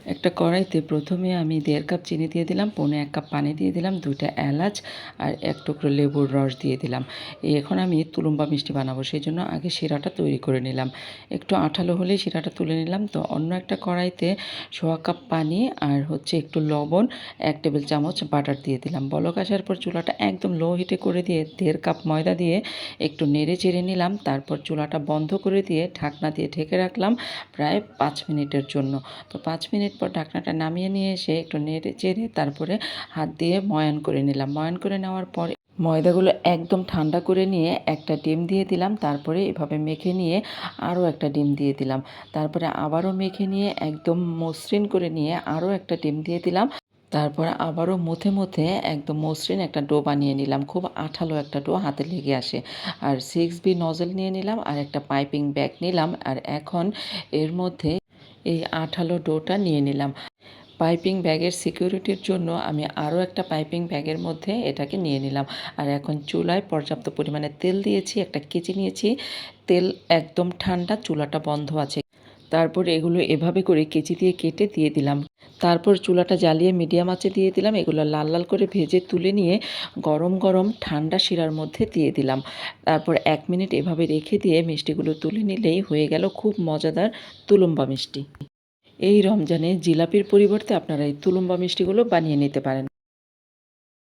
একটা কড়াইতে প্রথমে আমি 1.5 কাপ চিনি দিয়ে দিলাম, পৌনে 1 কাপ পানি দিয়ে দিলাম, 2টা এলাচ আর 1 টুকরো লেবুর রস দিয়ে দিলাম। এখন আমি তুলুম্বা মিষ্টি বানাবো, সেই জন্য আগে শিরাটা তৈরি করে নিলাম। একটু আঠালো হলেই শিরাটা তুলে নিলাম। তো অন্য একটা কড়াইতে 1/4 কাপ পানি আর একটু লবণ, 1 টেবিল চামচ বাটার দিয়ে দিলাম। বলক আসার পর চুলাটা একদম লো হিটে করে দিয়ে 1.5 কাপ ময়দা দিয়ে একটু নেড়ে চেড়ে নিলাম। তারপর চুলাটা বন্ধ করে দিয়ে ঢাকনা দিয়ে ঢেকে রাখলাম প্রায় 5 মিনিটের জন্য। তো 5 মিনিট পর ঢাকনাটা নামিয়ে নিয়ে এসে একটু নেড়ে চেড়ে তারপরে হাত দিয়ে ময়ান করে নিলাম। ময়ান করে নেওয়ার পরে ময়দাগুলো একদম ঠান্ডা করে নিয়ে একটা ডিম দিয়ে দিলাম। তারপরে এভাবে মেখে নিয়ে আরও একটা ডিম দিয়ে দিলাম। তারপরে আবারও মেখে নিয়ে একদম মসৃণ করে নিয়ে আরও একটা ডিম দিয়ে দিলাম। তারপর আবারও মুথে মুথে একদম মসৃণ একটা ডো বানিয়ে নিলাম। খুব আঠালো একটা ডো, হাতে লেগে আসে। আর 6B নজল নিয়ে নিলাম আর একটা পাইপিং ব্যাগ নিলাম। আর এখন এর মধ্যে এই আঠালো ডোটা নিয়ে নিলাম। পাইপিং ব্যাগের সিকিউরিটির জন্য আমি আরও একটা পাইপিং ব্যাগের মধ্যে এটাকে নিয়ে নিলাম। আর এখন চুলায় পর্যাপ্ত পরিমাণে তেল দিয়েছি, একটা কেচি নিয়েছি। তেল একদম ঠান্ডা, চুলাটা বন্ধ আছে। তারপর এগুলো এভাবে করে কেচি দিয়ে কেটে দিয়ে দিলাম। তারপর চুলাটা জ্বালিয়ে মিডিয়াম আঁচে দিয়ে দিলাম। এগুলো লাল লাল করে ভেজে তুলে নিয়ে গরম গরম ঠান্ডা শিরার মধ্যে দিয়ে দিলাম। তারপর 1 মিনিট এভাবে রেখে দিয়ে মিষ্টিগুলো তুলে নিলেই হয়ে গেল খুব মজাদার তুলুম্বা মিষ্টি। এই রমজানে জিলাপির পরিবর্তে আপনারা এই তুলুম্বা মিষ্টিগুলো বানিয়ে নিতে পারেন।